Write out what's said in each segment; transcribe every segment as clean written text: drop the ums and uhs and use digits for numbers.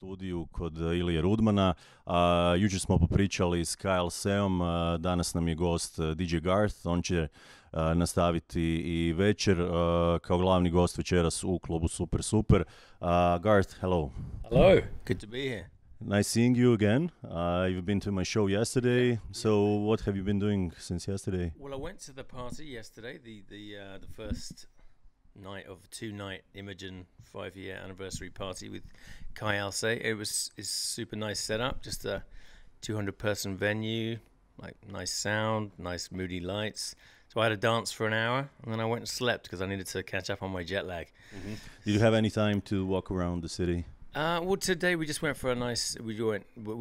studiju kod Ilije Rudmana. Jučer smo popričali s Kai Alcéom, danas nam je gost DJ Garth, on će nastaviti i večer kao glavni gost večeras u klubu Super Super. Garth, hello. Hello, good to be here. Nice seeing you again. You've been to my show yesterday. So what have you been doing since yesterday? Well, I went to the party yesterday, the first night of two-night Imogen 5-year anniversary party with Kai Alcé. It's super nice setup, just a 200-person venue, like nice sound, nice moody lights. So I had a dance for an hour, and then I went and slept because I needed to catch up on my jet lag. Mm-hmm. Did you have any time to walk around the city? Well, today we just went for a nice. We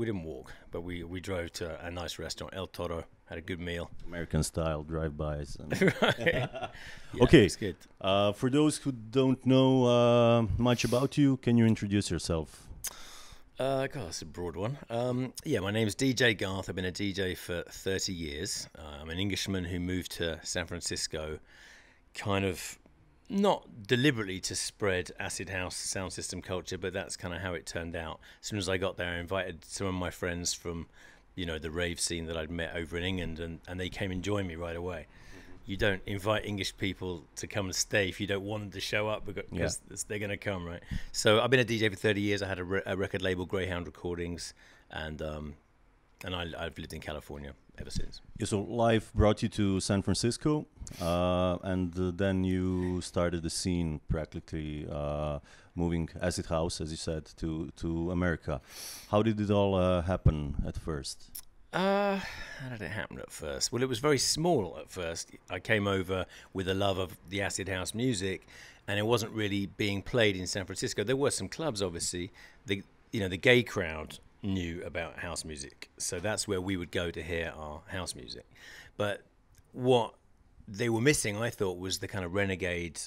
didn't walk, but we drove to a nice restaurant, El Toro. Had a good meal. American style drive-bys. Right. Yeah, okay. It's good. For those who don't know much about you, can you introduce yourself? God, that's a broad one. Yeah, my name's DJ Garth. I've been a DJ for 30 years. I'm an Englishman who moved to San Francisco, kind of not deliberately to spread acid house sound system culture, but that's kind of how it turned out. As soon as I got there, I invited some of my friends from, you know, the rave scene that I'd met over in England, and they came and joined me right away. You don't invite English people to come and stay if you don't want them to show up, because they're going to come, right? So I've been a DJ for 30 years. I had a record label, Imogen Recordings, and I've lived in California ever since. Yeah, so life brought you to San Francisco, and then you started the scene practically, moving acid house, as you said, to America. How did it all happen at first? How did it happen at first? Well, it was very small at first. I came over with a love of the acid house music, and it wasn't really being played in San Francisco. There were some clubs, obviously. The gay crowd knew about house music, so that's where we would go to hear our house music. But what they were missing, I thought, was the kind of renegade,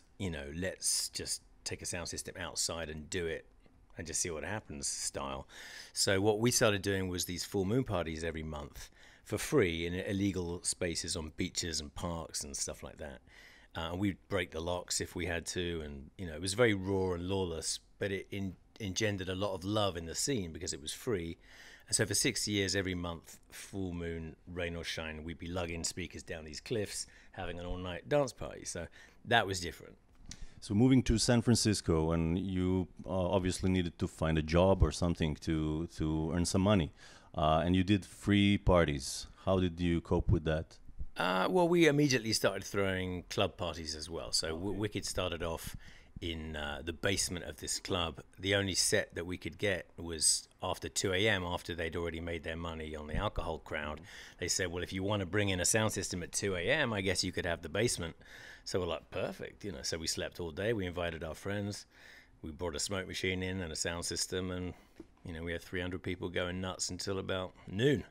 let's just take a sound system outside and do it and just see what happens style. So what we started doing was these full moon parties every month for free in illegal spaces on beaches and parks and stuff like that. And we'd break the locks if we had to, and it was very raw and lawless, but it engendered a lot of love in the scene because it was free. And so for 6 years, every month, full moon, rain or shine, we'd be lugging speakers down these cliffs, having an all-night dance party. So that was different. So moving to San Francisco, and you obviously needed to find a job or something to earn some money, and you did free parties. How did you cope with that? Well, we immediately started throwing club parties as well. So Wicked started off in the basement of this club. The only set that we could get was after 2 a.m. after they'd already made their money on the alcohol crowd. They said, well, if you want to bring in a sound system at 2 a.m., I guess you could have the basement. So we're like, perfect, So we slept all day. We invited our friends. We brought a smoke machine in and a sound system, and we had 300 people going nuts until about noon.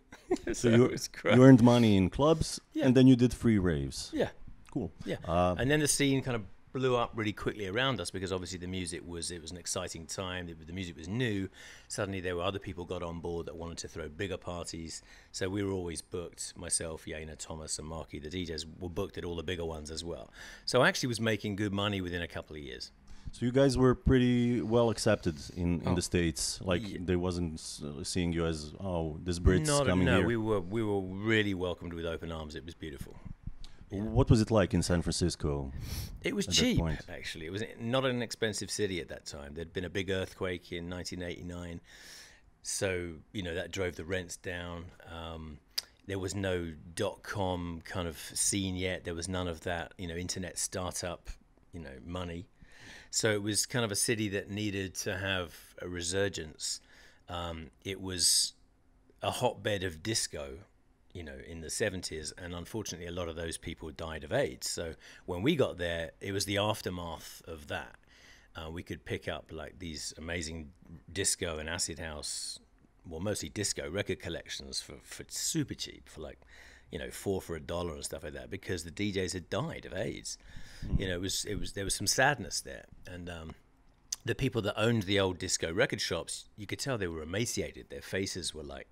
So you earned money in clubs, and then you did free raves. Yeah. Cool. Yeah. And then the scene kind of blew up really quickly around us because obviously it was an exciting time. The music was new. Suddenly there were other people got on board that wanted to throw bigger parties. So we were always booked. Myself, Yana, Thomas, and Marky, the DJs, were booked at all the bigger ones as well. So I actually was making good money within a couple of years. So you guys were pretty well accepted in the States. They wasn't seeing you as, this Brits coming here. No, we were really welcomed with open arms. It was beautiful. Yeah. What was it like in San Francisco? It was cheap, actually. It was not an expensive city at that time. There'd been a big earthquake in 1989. So, that drove the rents down. There was no .com kind of scene yet. There was none of that, internet startup, money. So it was kind of a city that needed to have a resurgence. It was a hotbed of disco, in the 70s, and unfortunately a lot of those people died of AIDS. So when we got there, it was the aftermath of that. We could pick up like these amazing disco and acid house, well, mostly disco record collections for super cheap, for like, $4 for $1 and stuff like that, because the DJs had died of AIDS. Mm-hmm. There was some sadness there, and the people that owned the old disco record shops, you could tell they were emaciated. Their faces were like,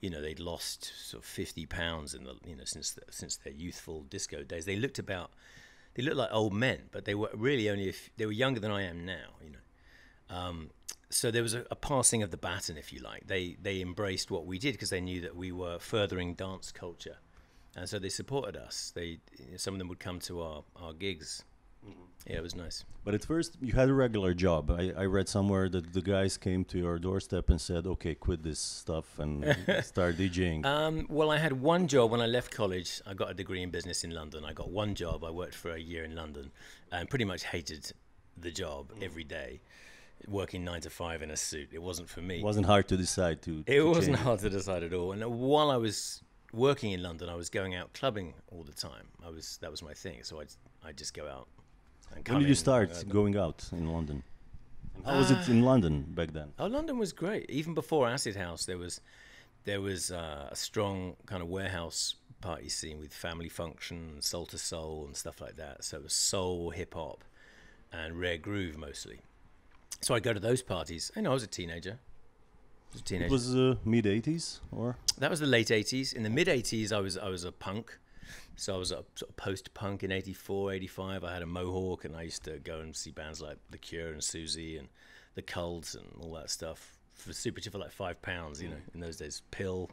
they'd lost sort of 50 pounds in the, since their youthful disco days. They looked like old men, but they were really they were younger than I am now, so there was a passing of the baton, if you like. They embraced what we did because they knew that we were furthering dance culture, and so they supported us. Some of them would come to our gigs. Yeah, it was nice. But at first, you had a regular job. I read somewhere that the guys came to your doorstep and said, "Okay, quit this stuff and start DJing." Well, I had one job when I left college. I got a degree in business in London. I got one job. I worked for a year in London, and pretty much hated the job every day. Working 9 to 5 in a suit, it wasn't for me. It wasn't hard to decide to. It wasn't hard to decide at all. And while I was working in London, I was going out clubbing all the time. That was my thing. So I'd just go out. When did you start going out in London? How was it in London back then? Oh, London was great. Even before Acid House, there was a strong kind of warehouse party scene with Family Function, Soul to Soul, and stuff like that. So it was soul, hip hop, and rare groove mostly. So I'd go to those parties. I was a teenager. It was mid '80s, or that was the late '80s. In the mid '80s, I was a punk. So I was a sort of post-punk in 84, 85. I had a mohawk, and I used to go and see bands like The Cure and Susie and The Cults and all that stuff for super cheap for like £5, in those days. Pill,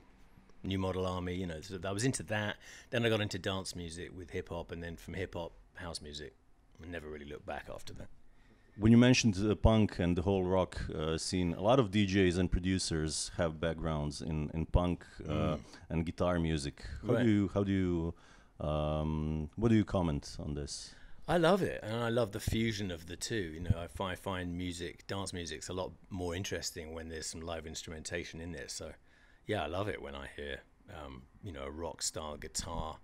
New Model Army, So I was into that. Then I got into dance music with hip-hop, and then from hip-hop, house music. I never really looked back after that. When you mentioned punk and the whole rock scene, a lot of DJs and producers have backgrounds in punk and guitar music. How do you what do you comment on this? I love it, and I love the fusion of the two. I find dance music's a lot more interesting when there's some live instrumentation in there. So, yeah, I love it when I hear, a rock style guitar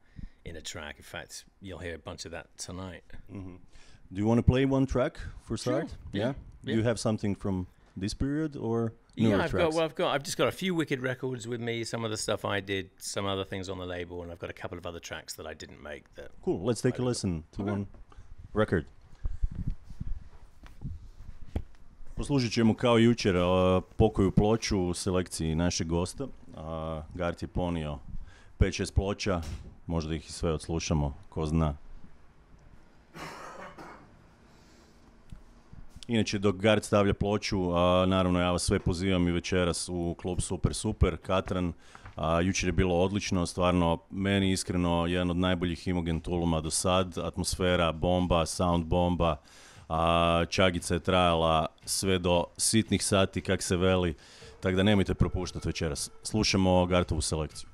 in a track. In fact, you'll hear a bunch of that tonight. Mm-hmm. Do you want to play one track for start? Sure. Yeah. Do you have something from this period or newer tracks? I've just got a few Wicked records with me. Some of the stuff I did, some other things on the label, and I've got a couple of other tracks that I didn't make. Cool. Let's take a listen to one record. Poslužit ćemo kao jučer pokoju ploču u selekciji našeg gosta. Garth je ponio 5-6 ploča, možda ih i sve odslušamo, ko zna. Inače, dok Garth stavlja ploču, naravno ja vas sve pozivam i večeras u klub Super, Katran. Jučer je bilo odlično, stvarno meni iskreno jedan od najboljih Imogen tuluma do sad. Atmosfera, bomba, sound bomba, čagica je trajala sve do sitnih sati, kak se veli, tako da nemojte propuštati večeras. Slušamo Garthovu selekciju.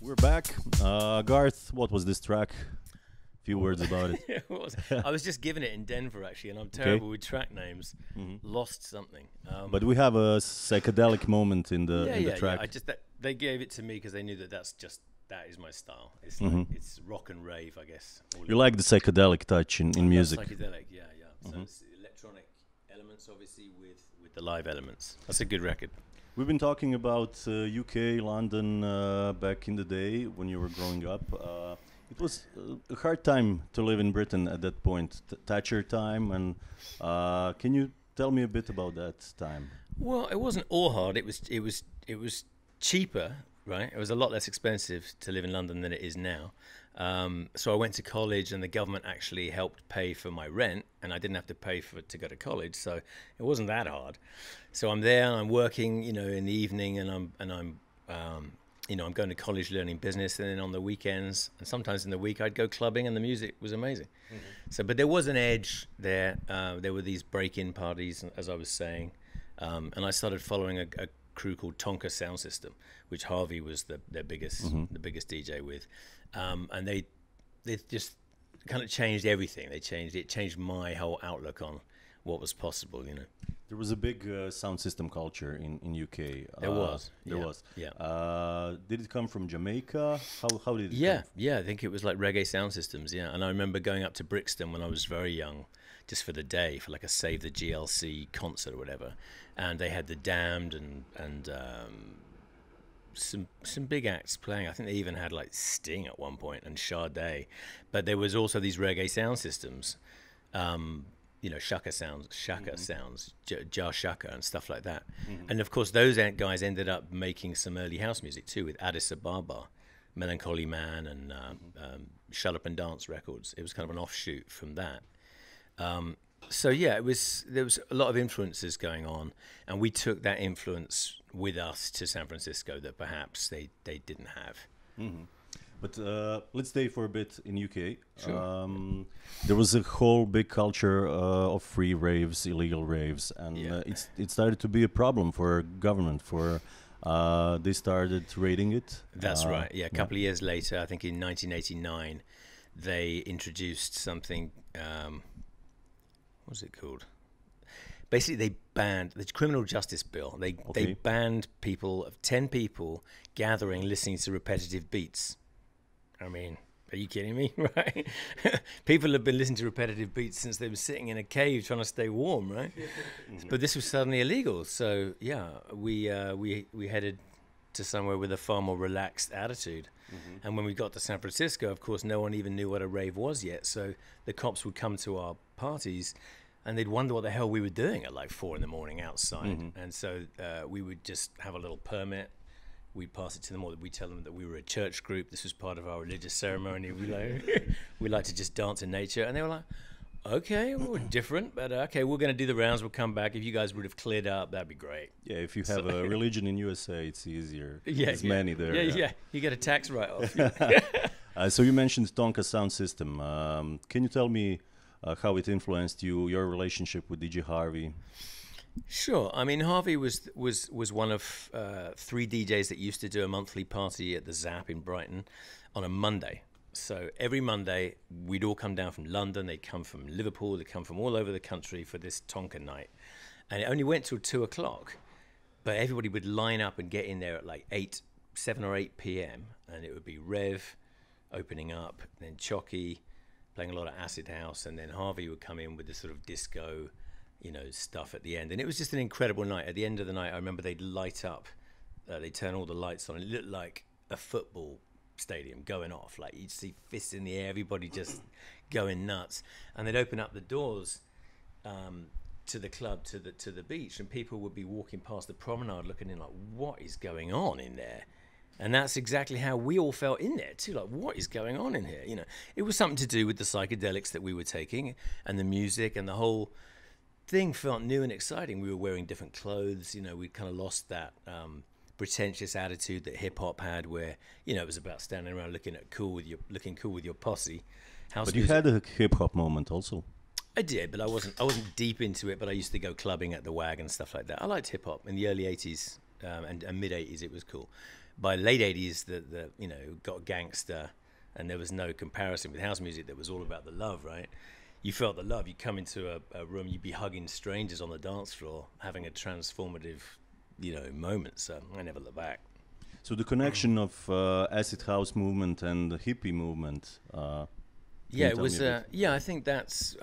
We're back. Garth, what was this track? Few words about it. I was just given it in Denver, actually, and I'm terrible with track names. Lost something. But we have a psychedelic moment in the track. Yeah. They gave it to me because they knew that that is my style. It's like, it's rock and rave, I guess. You like the psychedelic touch in music? Psychedelic, yeah. So it's electronic elements, obviously, with the live elements. That's a good record. We've been talking about UK, London, back in the day when you were growing up. It was a hard time to live in Britain at that point, Thatcher time, and can you tell me a bit about that time? Well, it wasn't all hard. It was cheaper, right? It was a lot less expensive to live in London than it is now. So I went to college, and the government actually helped pay for my rent, and I didn't have to pay to go to college. So it wasn't that hard. So I'm there, and I'm working, in the evening, and I'm I'm going to college learning business, and then on the weekends and sometimes in the week I'd go clubbing, and the music was amazing. So, but there was an edge there. There were these break-in parties, as I was saying, and I started following a crew called Tonka Sound System, which Harvey was the biggest DJ with, and they just kind of changed everything. It changed my whole outlook on what was possible. There was a big sound system culture in UK. There was. Yeah. Did it come from Jamaica? How did it come? Yeah, I think it was like reggae sound systems, yeah. And I remember going up to Brixton when I was very young, just for the day, for like a Save the GLC concert or whatever. And they had the Damned and some big acts playing. I think they even had like Sting at one point and Sade. But there was also these reggae sound systems. Shaka sounds, Jar Shaka and stuff like that. And of course, those guys ended up making some early house music too, with Addis Ababa, Melancholy Man, and Shut Up and Dance Records. It was kind of an offshoot from that. So yeah, there was a lot of influences going on, and we took that influence with us to San Francisco that perhaps they didn't have. But let's stay for a bit in UK. Sure. There was a whole big culture of free raves, illegal raves, and it started to be a problem for government. They started raiding it. That's right. Yeah, a couple of years later, I think in 1989, they introduced something. What was it called? Basically, they banned the criminal justice bill. They banned 10 people gathering, listening to repetitive beats. I mean, are you kidding me? Right? People have been listening to repetitive beats since they were sitting in a cave trying to stay warm, right? But this was suddenly illegal. So yeah, we headed to somewhere with a far more relaxed attitude. And when we got to San Francisco, of course, no one even knew what a rave was yet. So the cops would come to our parties, and they'd wonder what the hell we were doing at like 4 a.m. outside. And so we would just have a little permit. We'd pass it to them, or we'd tell them that we were a church group. This was part of our religious ceremony. We like to just dance in nature. And they were like, okay, we're different, but okay, we're going to do the rounds. We'll come back. If you guys would have cleared up, that'd be great. Yeah, if you have a religion in USA, it's easier. There's many there. Yeah. You get a tax write-off. So you mentioned Tonka Sound System. Can you tell me how it influenced you, your relationship with DJ Harvey? Sure. I mean, Harvey was one of 3 DJs that used to do a monthly party at the Zap in Brighton on a Monday. So every Monday, we'd all come down from London. They'd come from Liverpool. They'd come from all over the country for this Tonka night. And it only went till 2 o'clock. But everybody would line up and get in there at like 7 or 8 p.m. And it would be Rev opening up, then Chocky playing a lot of acid house. And then Harvey would come in with this sort of disco, stuff at the end. And it was just an incredible night. At the end of the night, I remember they'd light up. They'd turn all the lights on. It looked like a football stadium going off. Like, you'd see fists in the air, everybody just going nuts. And they'd open up the doors to the club, to the beach, and people would be walking past the promenade looking in like, what is going on in there? And that's exactly how we all felt in there too. Like, what is going on in here? It was something to do with the psychedelics that we were taking, and the music, and the whole thing felt new and exciting. We were wearing different clothes. We'd kind of lost that pretentious attitude that hip hop had, where it was about standing around looking cool with your posse. But you had a hip hop moment also. I did, but I wasn't deep into it. But I used to go clubbing at the WAG and stuff like that. I liked hip hop in the early '80s and mid '80s. It was cool. by late 80s, the you know, got gangster, and there was no comparison with house music that was all about the love, right? You felt the love. You come into a room, you'd be hugging strangers on the dance floor, having a transformative, you know, moment. So I never look back. So the connection of acid house movement and the hippie movement. Yeah, it was. Yeah, I think that's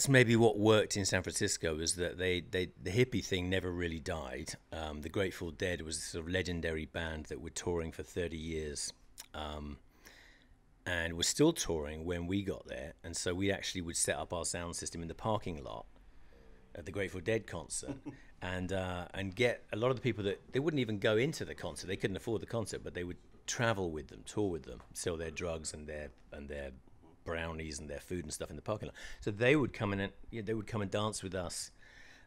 maybe what worked in San Francisco, is that the hippie thing never really died. The Grateful Dead was a sort of legendary band that were touring for 30 years. And we're still touring when we got there, and so we actually would set up our sound system in the parking lot at the Grateful Dead concert, and get a lot of the people that they wouldn't even go into the concert. They couldn't afford the concert, but they would travel with them, tour with them, sell their drugs and their brownies and their food and stuff in the parking lot. So they would come in and they would come and dance with us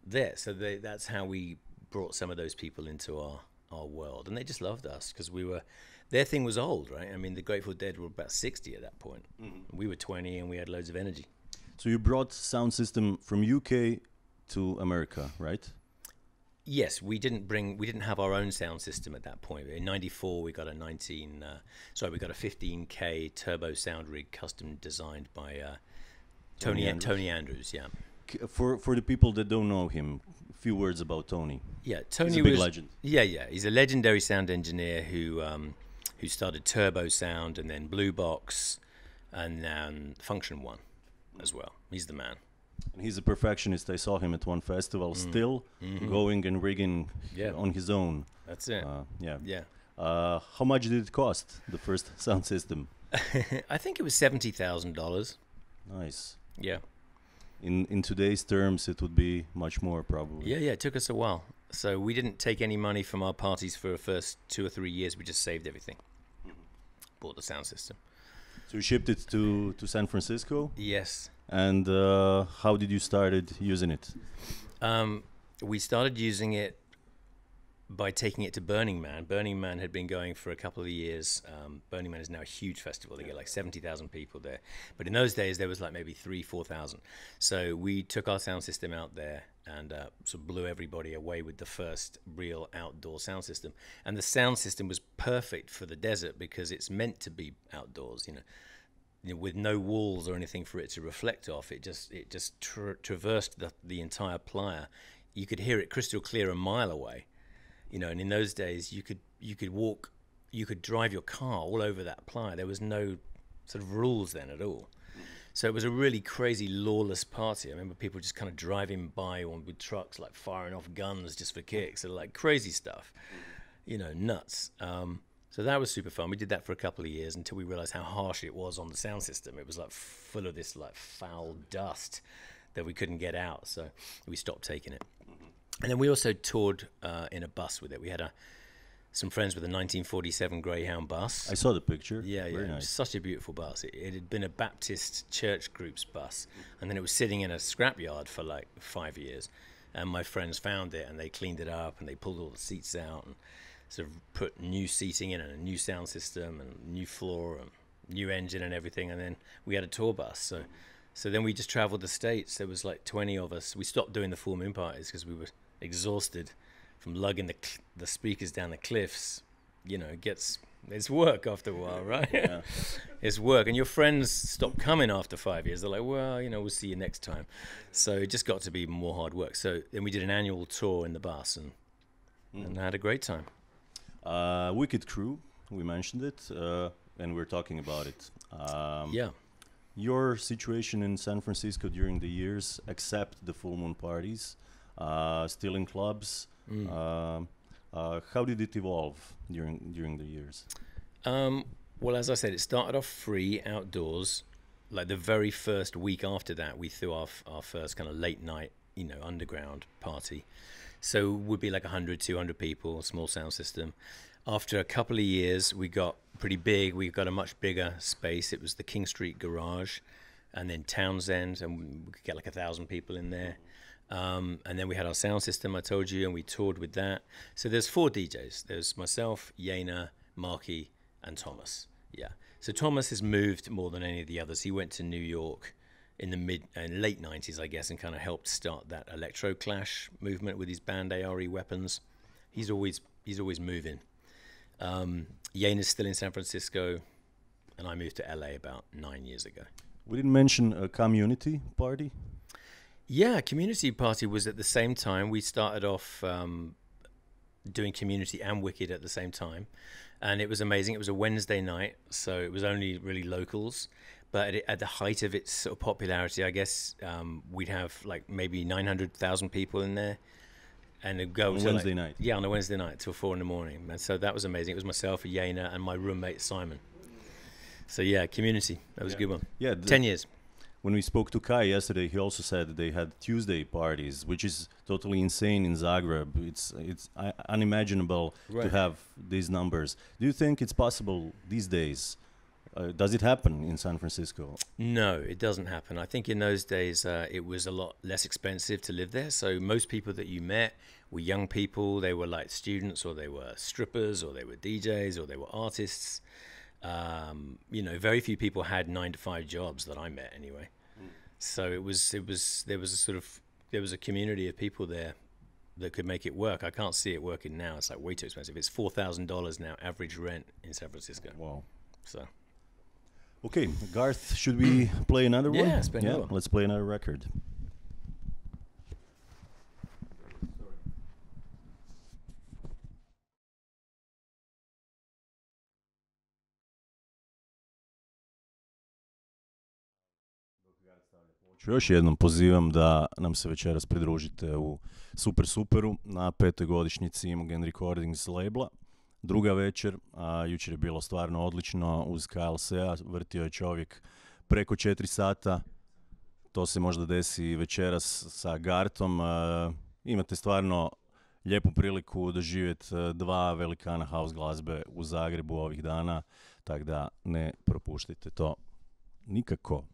there. So that's how we brought some of those people into our world, and they just loved us because we were. Their thing was old, right? I mean, the Grateful Dead were about 60 at that point. Mm-hmm. We were 20 and we had loads of energy. So you brought sound system from UK to America, right? Yes, we didn't have our own sound system at that point. In '94, we got a 15K turbo sound rig, custom designed by Tony Andrews. Yeah. For the people that don't know him, a few words about Tony. Yeah, Tony He's a big legend. Yeah, he's a legendary sound engineer who started Turbo Sound and then Blue Box and then Function One as well. He's the man. And he's a perfectionist. I saw him at one festival, still going and rigging on his own. That's it. Yeah. How much did it cost, the first sound system? I think it was $70,000. Nice. Yeah. In today's terms, it would be much more probably. Yeah, it took us a while. So we didn't take any money from our parties for the first 2 or 3 years. We just saved everything. Bought the sound system. So you shipped it to San Francisco? Yes. And how did you started using it? We started using it by taking it to Burning Man. Burning Man had been going for a couple of years. Burning Man is now a huge festival. They get like 70,000 people there. But in those days, there was like maybe 3,000-4,000. So we took our sound system out there and sort of blew everybody away with the first real outdoor sound system. And the sound system was perfect for the desert because it's meant to be outdoors, you know, with no walls or anything for it to reflect off. It just traversed the entire playa. You could hear it crystal clear a mile away. You know, and in those days, you could drive your car all over that playa. There was no sort of rules then at all. So it was a really crazy, lawless party. I remember people just kind of driving by with trucks, like firing off guns just for kicks, and like crazy stuff, you know, nuts. So that was super fun. We did that for a couple of years until we realized how harsh it was on the sound system. It was like full of this like foul dust that we couldn't get out. So we stopped taking it. And then we also toured in a bus with it. We had some friends with a 1947 Greyhound bus. I saw the picture. Yeah. Very nice. It was such a beautiful bus. It had been a Baptist church group's bus. And then it was sitting in a scrapyard for like 5 years. And my friends found it and they cleaned it up and they pulled all the seats out and sort of put new seating in and a new sound system and new floor and new engine and everything. And then we had a tour bus. So then we just traveled the States. There was like 20 of us. We stopped doing the full moon parties because we were exhausted from lugging the speakers down the cliffs. You know, it's work after a while, right? Yeah. It's work, and your friends stop coming after 5 years. They're like, well, you know, we'll see you next time. So it just got to be more hard work. So then we did an annual tour in the bus and had a great time. Wicked Crew, we mentioned it, and we're talking about it. Yeah. Your situation in San Francisco during the years, except the full moon parties, still in clubs. How did it evolve during the years? Well, as I said, it started off free outdoors. Like the very first week after that, we threw off our first kind of late night, you know, underground party. So it would be like 100, 200 people, small sound system. After a couple of years, we got pretty big. We got a much bigger space. It was the King Street Garage and then Townsend, and we could get like 1,000 people in there. And then we had our sound system, I told you, and we toured with that. So there's 4 DJs. There's myself, Yena, Marky, and Thomas. Yeah. So Thomas has moved more than any of the others. He went to New York in the late 90s, I guess, and kind of helped start that electro clash movement with his band ARE Weapons. He's always moving. Yena's still in San Francisco, and I moved to LA about 9 years ago. We didn't mention a community party. Yeah, community party was at the same time. We started off doing community and Wicked at the same time, and it was amazing. It was a Wednesday night, so it was only really locals. But at the height of its sort of popularity, I guess we'd have like maybe 900,000 people in there, and it'd go on a Wednesday night. Yeah, on a Wednesday night till 4 in the morning. And so that was amazing. It was myself, Yena, and my roommate Simon. So yeah, community. That was a good one. Yeah, 10 years. When we spoke to Kai yesterday, he also said that they had Tuesday parties, which is totally insane in Zagreb. It's unimaginable to have these numbers. Do you think it's possible these days? Does it happen in San Francisco? No, it doesn't happen. I think in those days it was a lot less expensive to live there. So most people that you met were young people. They were like students, or they were strippers, or they were DJs, or they were artists. Very few people had 9-to-5 jobs that I met anyway. So there was a community of people there that could make it work. I can't see it working now. It's like way too expensive. It's $4,000 now average rent in San Francisco. Wow. So. Okay, Garth, should we play another one? Yeah, let's play another record. Još jednom pozivam da nam se večeras pridružite u Superu na 5. godišnjici Imogen Recordings labela. Druga večer, a jučer je bilo stvarno odlično uz Kai Alcéa, vrtio je čovjek preko 4 sata. To se možda desi večeras sa Garthom. Imate stvarno lijepu priliku doživjeti dva velikana house glazbe u Zagrebu ovih dana, tako da ne propuštite to nikako.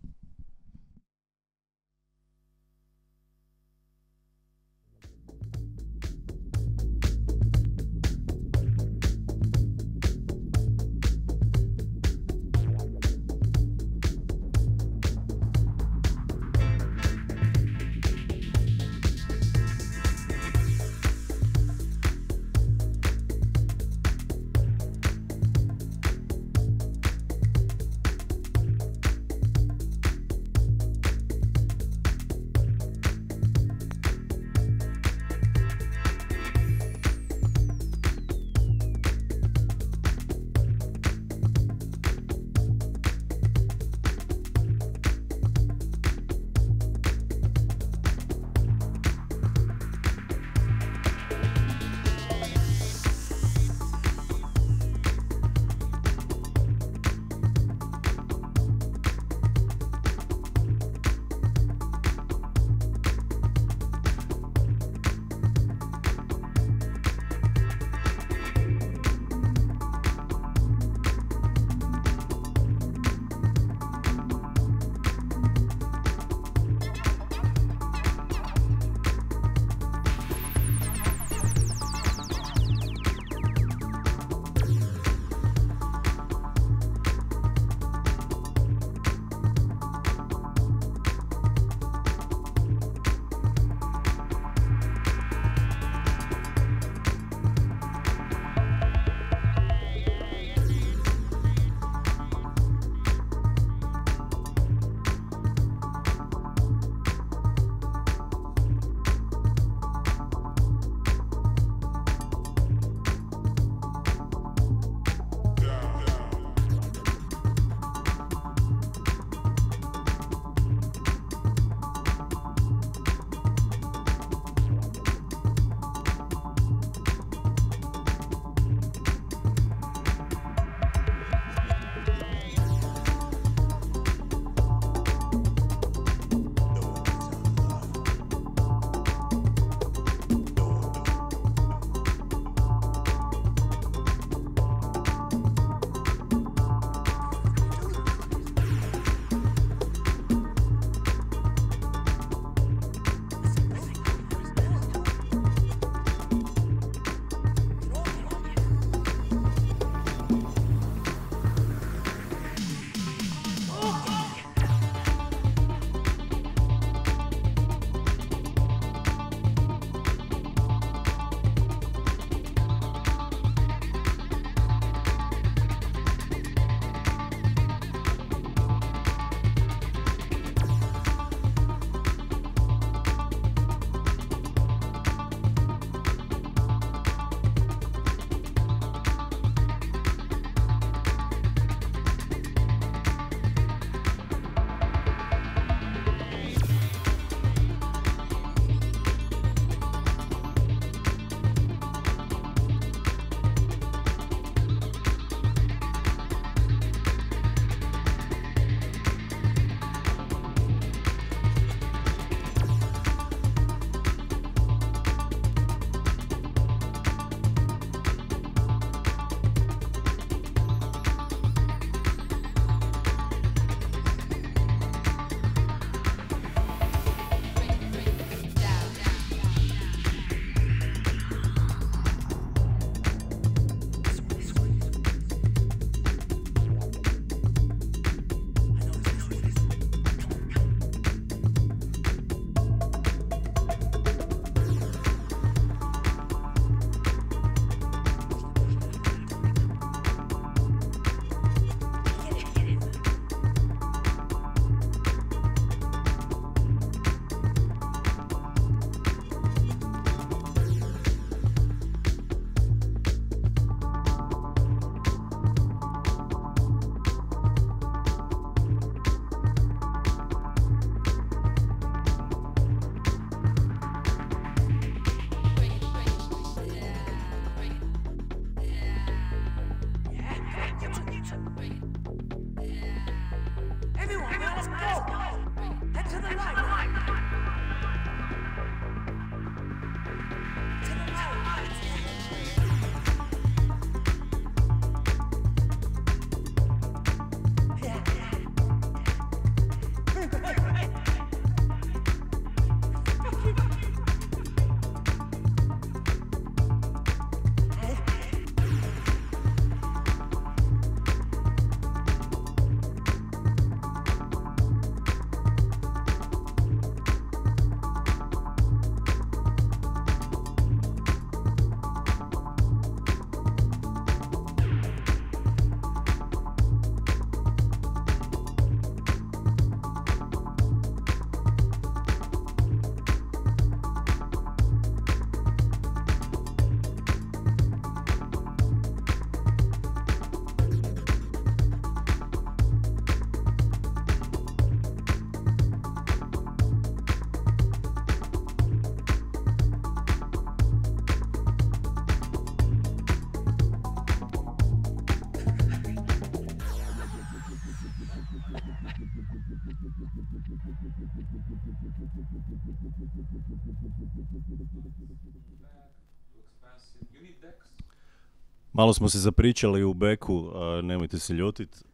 Malo smo se zapričali u beku, nemojte se ljutit.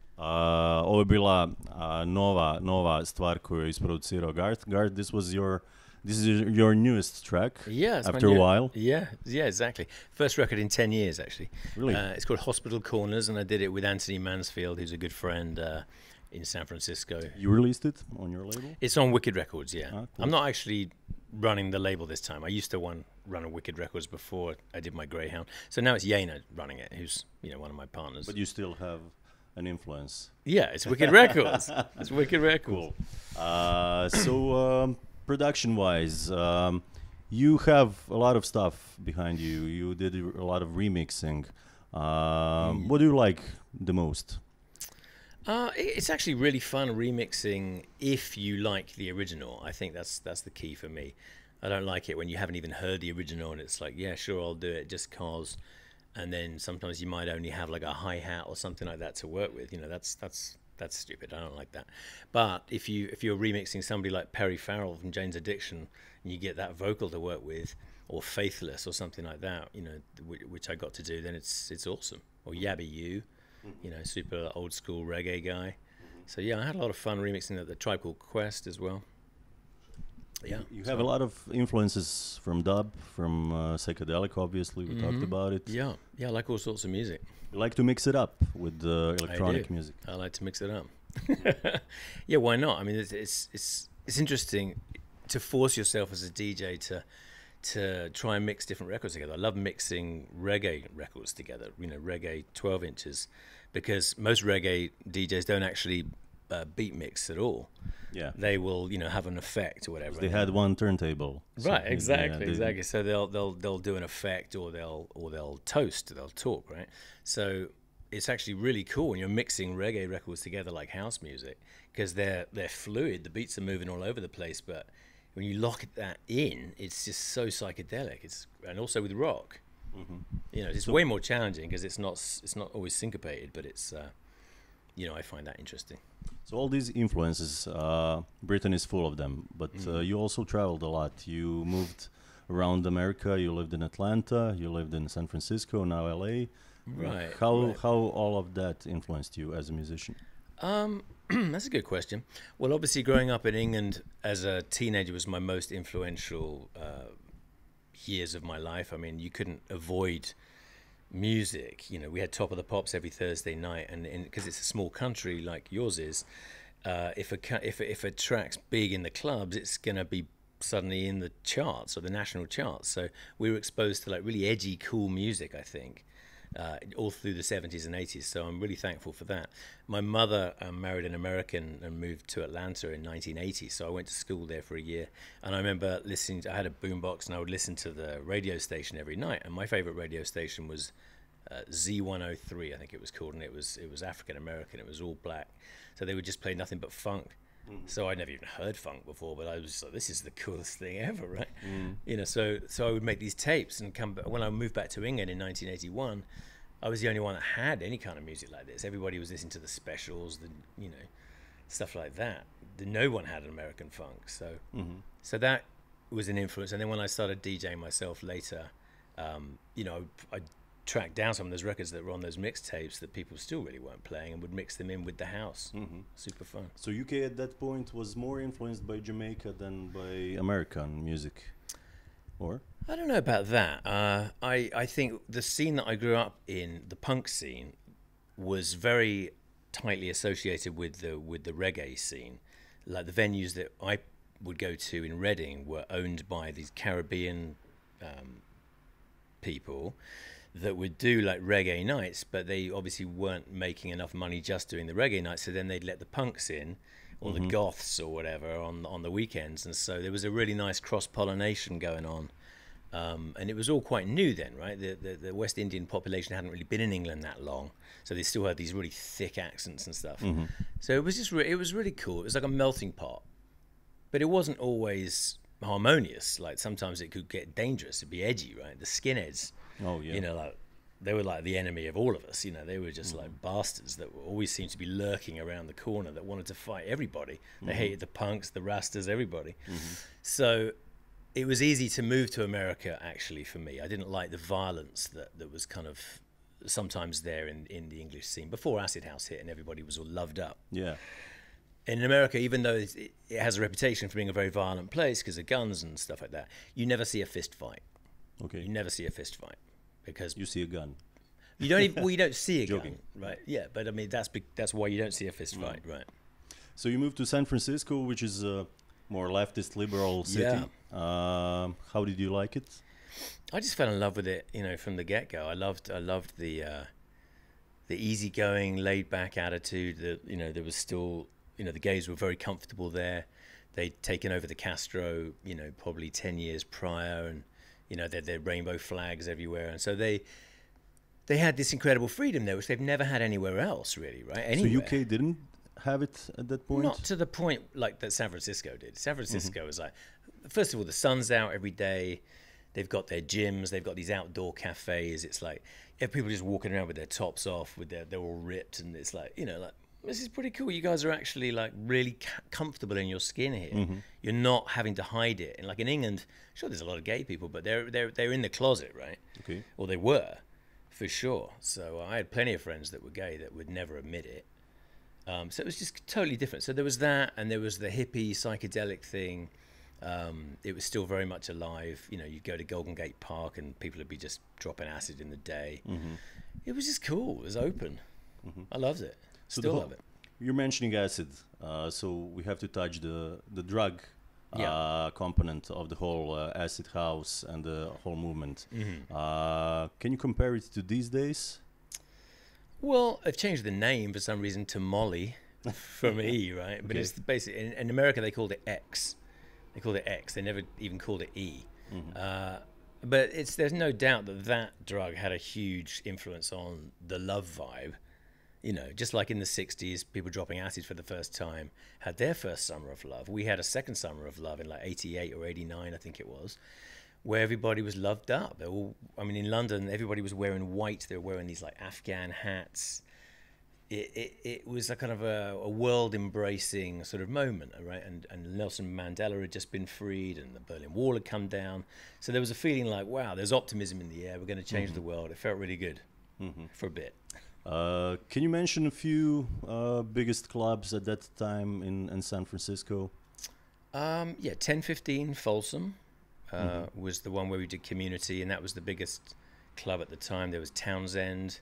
Ovo je bila nova stvar koju je isproducirao Garth. Garth, this is your newest track. Yeah, after a while. Yeah, exactly. First record in 10 years, actually. Really? It's called Hospital Corners, and I did it with Anthony Mansfield, who's a good friend in San Francisco. You released it on your label? It's on Wicked Records, yeah. Cool. I'm not actually running the label this time. I used to run a Wicked Records before I did my Greyhound. So now it's Yena running it, who's one of my partners. But you still have an influence. Yeah, it's Wicked Records. It's Wicked Records. Cool. So production-wise, you have a lot of stuff behind you. You did a lot of remixing. What do you like the most? It's actually really fun remixing if you like the original. I think that's the key for me. I don't like it when you haven't even heard the original and it's like, yeah, sure, I'll do it just cause. And then sometimes you might only have like a hi-hat or something like that to work with. That's stupid. I don't like that. But if you're remixing somebody like Perry Farrell from Jane's Addiction and you get that vocal to work with, or Faithless or something like that, which I got to do, then it's awesome. Or Yabby You. Super old school reggae guy. So yeah, I had a lot of fun remixing the Tribe Called Quest as well. Yeah, you have a lot of influences from dub, from psychedelic. Obviously, we talked about it. Yeah, I like all sorts of music. You like to mix it up with electronic music. I like to mix it up. Yeah, why not? I mean, it's interesting to force yourself as a DJ to try and mix different records together. I love mixing reggae records together, reggae 12 inches, because most reggae DJs don't actually beat mix at all. Yeah. They will, have an effect or whatever. They had one turntable. Right, exactly. So they'll do an effect or they'll toast, they'll talk, right? So it's actually really cool when you're mixing reggae records together like house music, because they're fluid, the beats are moving all over the place, but when you lock that in, it's just so psychedelic. And also with rock, it's way more challenging because it's not always syncopated, but it's I find that interesting. So all these influences, Britain is full of them, but you also traveled a lot. You moved around America. You lived in Atlanta. You lived in San Francisco, now LA. Right. How all of that influenced you as a musician? That's a good question. Well, obviously, growing up in England as a teenager was my most influential years of my life. I mean, you couldn't avoid music. We had Top of the Pops every Thursday night, and because it's a small country like yours is, if a track's big in the clubs, it's gonna be suddenly in the charts or the national charts. So we were exposed to like really edgy, cool music, I think. All through the 70s and 80s, so I'm really thankful for that. My mother married an American and moved to Atlanta in 1980, so I went to school there for a year, and I remember I had a boombox and I would listen to the radio station every night, and my favorite radio station was Z103, I think it was called, and it was African American, it was all black, so they would just play nothing but funk. So I'd never even heard funk before, but I was just like, this is the coolest thing ever, right? So I would make these tapes and come back. When I moved back to England in 1981, I was the only one that had any kind of music like this. Everybody was listening to the Specials, stuff like that. No one had an American funk, so that was an influence. And then when I started DJing myself later, I tracked down some of those records that were on those mixtapes that people still really weren't playing and would mix them in with the house. Super fun. So UK at that point was more influenced by Jamaica than by American music, or? I don't know about that. I think the scene that I grew up in, the punk scene, was very tightly associated with the reggae scene. Like the venues that I would go to in Reading were owned by these Caribbean people that would do like reggae nights, but they obviously weren't making enough money just doing the reggae nights, so then they'd let the punks in, or the goths or whatever on the weekends, and so there was a really nice cross-pollination going on. And it was all quite new then, right? The West Indian population hadn't really been in England that long, so they still had these really thick accents and stuff. So it was just it was really cool. It was like a melting pot, but it wasn't always harmonious. Like sometimes it could get dangerous. It'd be edgy, right? The skinheads, like they were like the enemy of all of us. They were just like bastards that always seemed to be lurking around the corner that wanted to fight everybody. They hated the punks, the rastas, everybody. So it was easy to move to America, actually, for me. I didn't like the violence that was kind of sometimes there in the English scene before Acid House hit and everybody was all loved up. Yeah. In America, even though it has a reputation for being a very violent place because of guns and stuff like that, you never see a fist fight. Okay. You never see a fist fight because you see a gun. You don't even, well, you don't see a Joking. gun, right? Yeah, but I mean that's why you don't see a fist fight, right? So you moved to San Francisco, which is a more leftist, liberal city. Yeah. How did you like it? I just fell in love with it, from the get-go. I loved the easygoing, laid-back attitude. There was still, the gays were very comfortable there. They'd taken over the Castro, probably 10 years prior, and they're rainbow flags everywhere, and so they had this incredible freedom there, which they've never had anywhere else, really, right? Anywhere. So UK didn't have it at that point? Not to the point like that San Francisco did. San Francisco was like, first of all, the sun's out every day. They've got their gyms. They've got these outdoor cafes. It's like people just walking around with their tops off, they're all ripped, and it's like, this is pretty cool. You guys are actually like really comfortable in your skin here. You're not having to hide it. And like in England, sure, there's a lot of gay people, but they're in the closet, right? Okay. Or they were, for sure. So I had plenty of friends that were gay that would never admit it. So it was just totally different. So there was that, and there was the hippie psychedelic thing. It was still very much alive. You'd go to Golden Gate Park and people would be just dropping acid in the day. It was just cool. It was open. I loved it. Still love it. You're mentioning acid, so we have to touch the drug component of the whole acid house and the whole movement. Can you compare it to these days? Well, I've changed the name for some reason to Molly from E, right? But it's basically, in America they called it X. They called it X. They never even called it E. But there's no doubt that drug had a huge influence on the love vibe. Just like in the 60s, people dropping acid for the first time had their first summer of love. We had a second summer of love in like 88 or 89, I think it was, where everybody was loved up. They all, in London, everybody was wearing white. They were wearing these like Afghan hats. It was a kind of a world-embracing sort of moment, right? And Nelson Mandela had just been freed, and the Berlin Wall had come down. So there was a feeling like, wow, there's optimism in the air. We're going to change the world. It felt really good for a bit. Can you mention a few biggest clubs at that time in San Francisco? 1015 Folsom was the one where we did Community, and that was the biggest club at the time. There was Townsend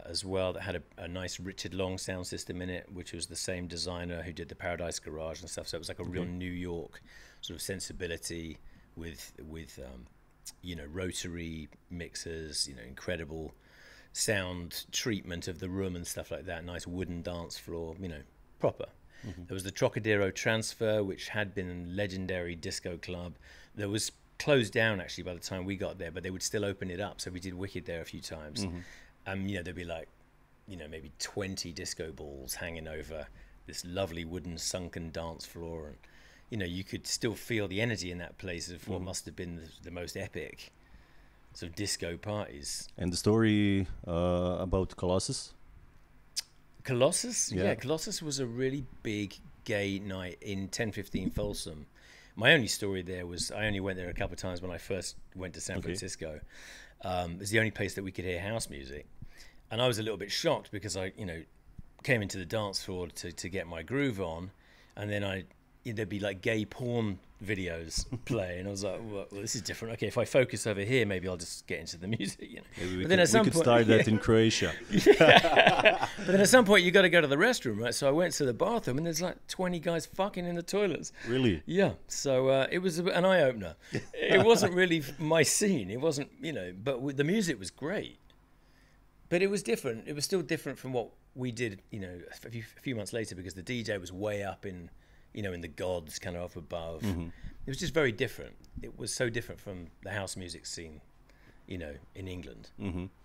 as well, that had a nice Richard Long sound system in it, which was the same designer who did the Paradise Garage and stuff. So it was like a real New York sort of sensibility with rotary mixers, incredible sound treatment of the room and stuff like that. Nice wooden dance floor, proper. There was the Trocadero Transfer, which had been a legendary disco club that was closed down actually by the time we got there, but they would still open it up. So we did Wicked there a few times. There'd be like, maybe 20 disco balls hanging over this lovely wooden sunken dance floor, and you could still feel the energy in that place of what must have been the most epic sort of disco parties. And the story about Colossus? Colossus? Yeah, Colossus was a really big gay night in 1015 Folsom. My only story there was I only went there a couple of times when I first went to San Francisco. It was the only place that we could hear house music. And I was a little bit shocked because I, came into the dance floor to get my groove on, and then there'd be like gay porn videos play, and I was like, well, this is different. Okay, if I focus over here, maybe I'll just get into the music, Maybe we could start that in Croatia. But then at some point you got to go to the restroom, right? So I went to the bathroom, and there's like 20 guys fucking in the toilets. Really? Yeah. So it was an eye-opener. It wasn't really my scene. It wasn't, but the music was great. But it was different. It was still different from what we did, a few months later, because the DJ was way up in the gods, kind of up above. It was just very different. It was so different from the house music scene, in England.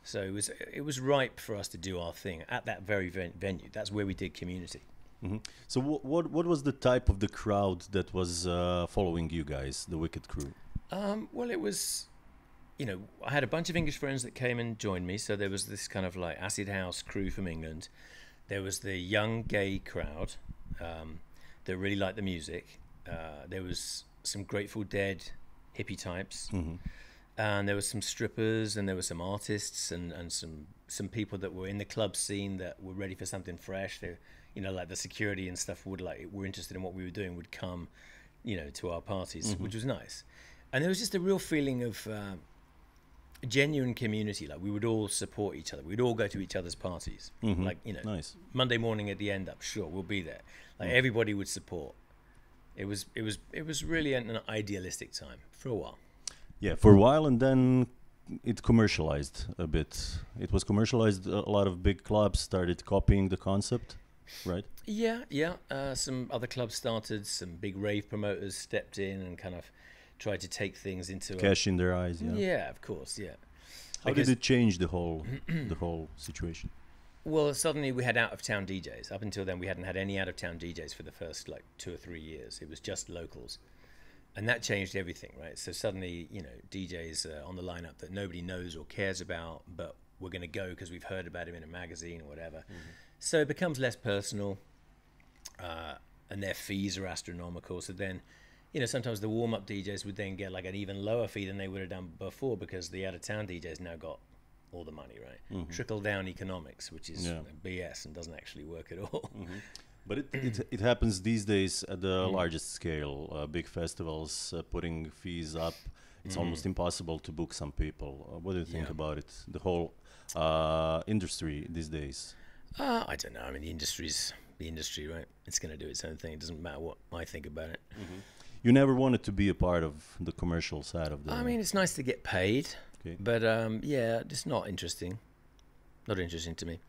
So it was ripe for us to do our thing at that very venue. That's where we did Community. So what was the type of the crowd that was following you guys, the Wicked crew? Well, it was, I had a bunch of English friends that came and joined me. So there was this kind of like acid house crew from England. There was the young gay crowd that really liked the music. There was some Grateful Dead hippie types, and there were some strippers, and there were some artists, and some people that were in the club scene that were ready for something fresh. They, you know, like the security and stuff were interested in what we were doing, would come, you know, to our parties, which was nice. And there was just a real feeling of genuine community. Like we would all support each other. We'd all go to each other's parties. Like, you know, nice. Monday morning at the end up, sure, we'll be there. Like everybody would support. It was really an idealistic time for a while. Yeah, for a while, and then it commercialized a bit. It was commercialized. A lot of big clubs started copying the concept, right? Yeah. Some other clubs started. Some big rave promoters stepped in and kind of tried to take things into cash in their eyes. Yeah. Yeah, of course. Yeah. How did it change the whole situation? Well, suddenly we had out-of-town DJs. Up until then, we hadn't had any out-of-town DJs for the first like 2 or 3 years. It was just locals. And that changed everything, right? So suddenly, you know, DJs on the lineup that nobody knows or cares about, but we're going to go because we've heard about him in a magazine or whatever. So it becomes less personal, and their fees are astronomical. So then, you know, sometimes the warm-up DJs would then get like an even lower fee than they would have done before because the out-of-town DJs now got all the money, right? Trickle-down economics, which is BS and doesn't actually work at all. But it happens these days at the largest scale. Big festivals putting fees up. It's almost impossible to book some people. What do you think about it? The whole industry these days. I don't know. I mean, the industry's the industry, right? It's going to do its own thing. It doesn't matter what I think about it. You never wanted to be a part of the commercial side of the... I mean, it's nice to get paid, but yeah, it's not interesting. Not interesting to me.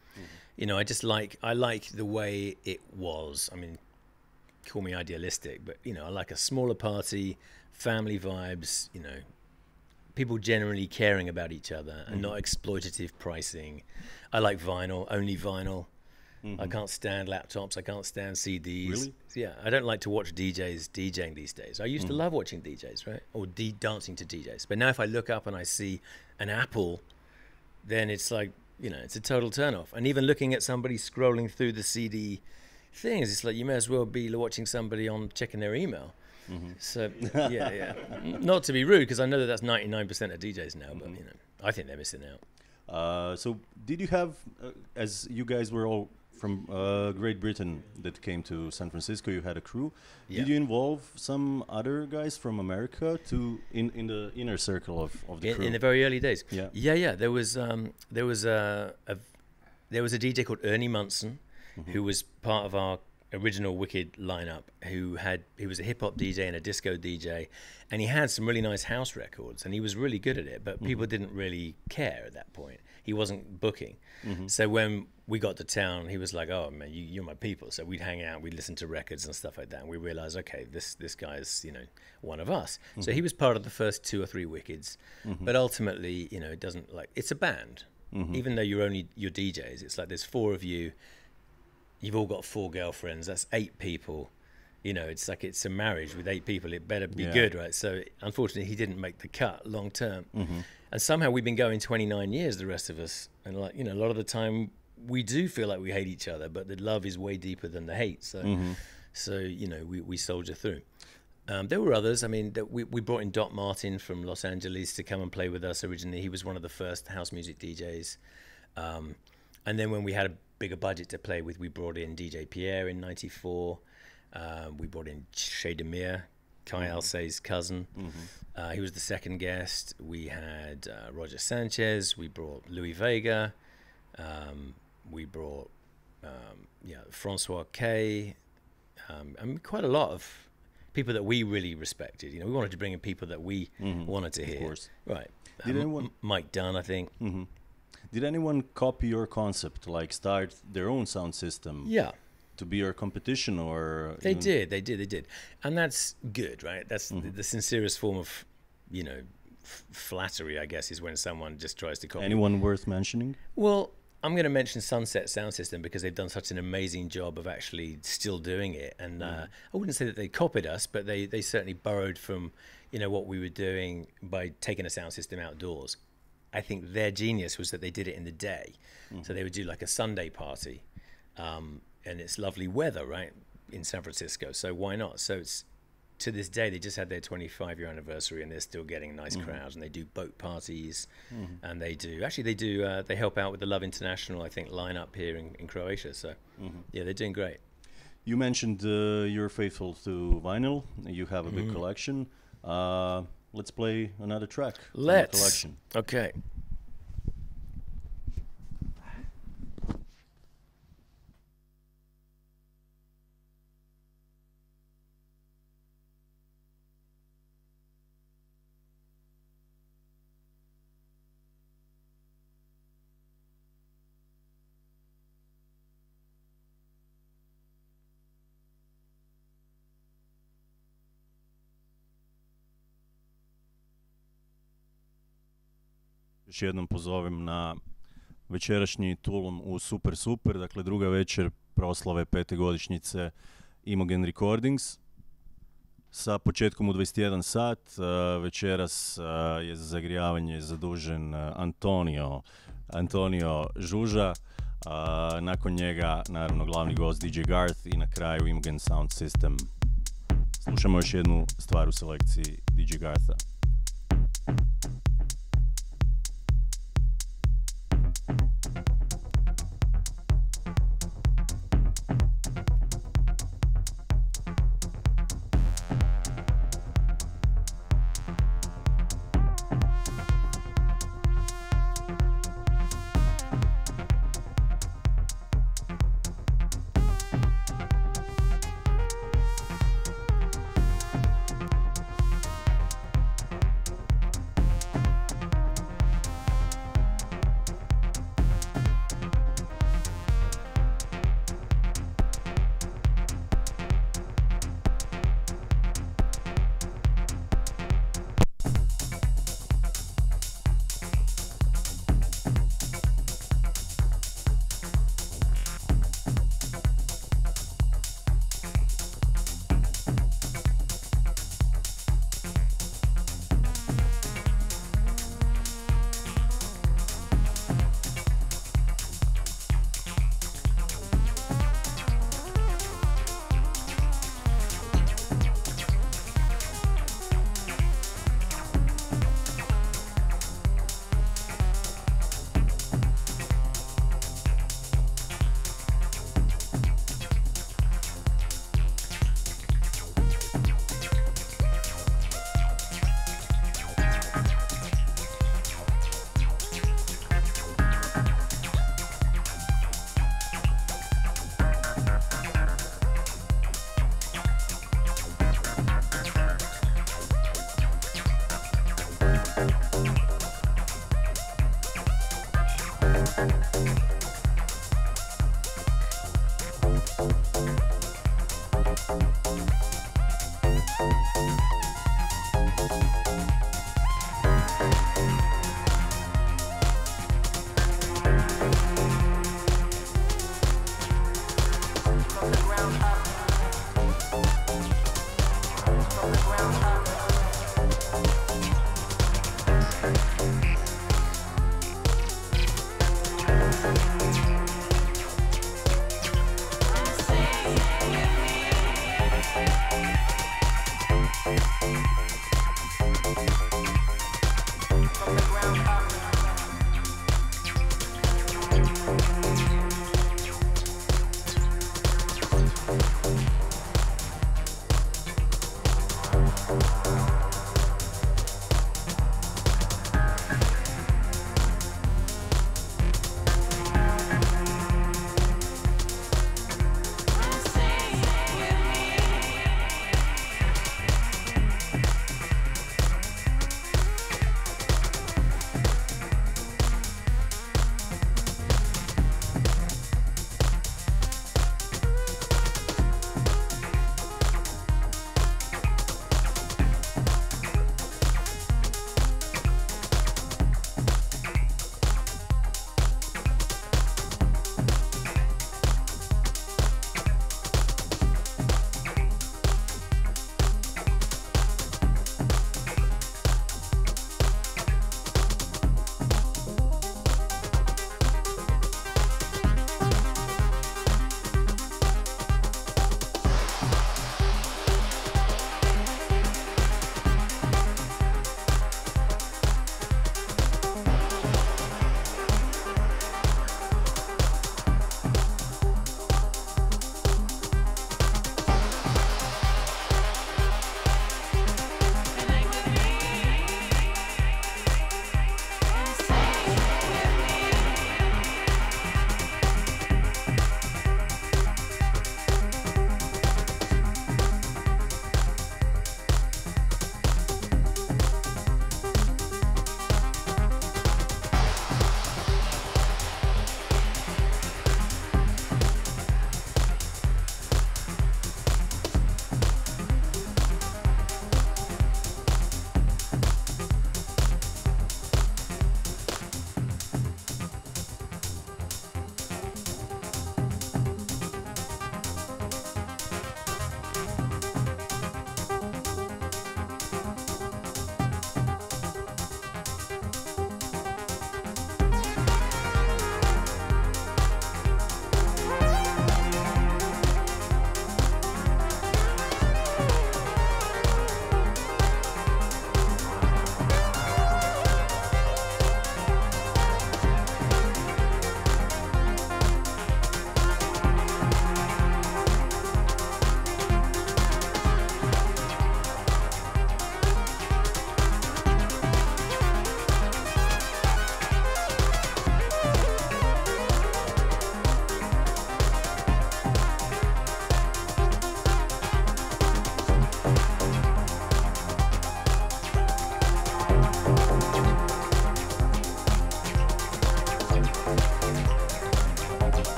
You know, I like the way it was. I mean, call me idealistic, but, you know, I like a smaller party, family vibes, you know, people generally caring about each other and not exploitative pricing. I like vinyl, only vinyl. I can't stand laptops. I can't stand CDs. Really? Yeah, I don't like to watch DJs DJing these days. I used to love watching DJs, right? Or dancing to DJs. But now if I look up and I see an Apple, then it's like, you know, it's a total turn-off. And even looking at somebody scrolling through the CD things, it's like you may as well be watching somebody on checking their email. So, yeah. Not to be rude, because I know that that's 99% of DJs now, but, you know, I think they're missing out. So did you have, as you guys were all from Great Britain that came to San Francisco, you had a crew. Did you involve some other guys from America to in the inner circle of the crew? In the very early days? Yeah. There was a DJ called Ernie Munson, who was part of our original Wicked lineup, he was a hip-hop DJ and a disco DJ, and he had some really nice house records, and he was really good at it, but people didn't really care at that point. He wasn't booking. So when we got to town, he was like, oh man, you're my people. So we'd hang out, we'd listen to records and stuff like that, and we realized, okay, this guy's, you know, one of us. So he was part of the first 2 or 3 Wickeds, but ultimately, you know, it doesn't, like, it's a band. Even though you're DJs, it's like there's 4 of you. You've all got 4 girlfriends. That's 8 people. You know, it's like it's a marriage with 8 people. It better be good, right? So unfortunately, he didn't make the cut long term. And somehow we've been going 29 years, the rest of us. And, like, you know, a lot of the time we do feel like we hate each other, but the love is way deeper than the hate. So, you know, we soldier through. There were others. I mean, we brought in Doc Martin from Los Angeles to come and play with us originally. He was one of the first house music DJs. And then when we had a bigger budget to play with, we brought in DJ Pierre in '94. We brought in Chez Demir, Kai Alcé's cousin. He was the second guest. We had Roger Sanchez. We brought Louis Vega. We brought Francois K. I mean, quite a lot of people that we really respected. You know, we wanted to bring in people that we wanted to hear. Of course. Right. Did anyone... Mike Dunn, I think. Did anyone copy your concept, like start their own sound system? Yeah. To be your competition, or... They did. And that's good, right? That's the sincerest form of, you know, flattery, I guess, is when someone just tries to copy. Anyone worth mentioning? Well, I'm going to mention Sunset Sound System because they've done such an amazing job of actually still doing it. And I wouldn't say that they copied us, but they certainly borrowed from, you know, what we were doing by taking a sound system outdoors. I think their genius was that they did it in the day. So they would do like a Sunday party, and it's lovely weather, right, in San Francisco. So why not? So to this day, they just had their 25-year anniversary, and they're still getting nice crowds. And they do boat parties, and they help out with the Love International, I think, lineup here in Croatia. So, yeah, they're doing great. You mentioned you're faithful to vinyl. You have a big collection. Let's play another track from the collection. Okay. Još jednom pozovem na večerašnji tulum u Super, dakle druga večer proslave 5. godišnjice Imogen Recordings sa početkom u 21 sat. Večeras je za zagrijavanje zadužen Antonio Zuza, nakon njega naravno glavni gost DJ Garth i na kraju Imogen Sound System. Slušamo još jednu stvar u selekciji DJ Gartha.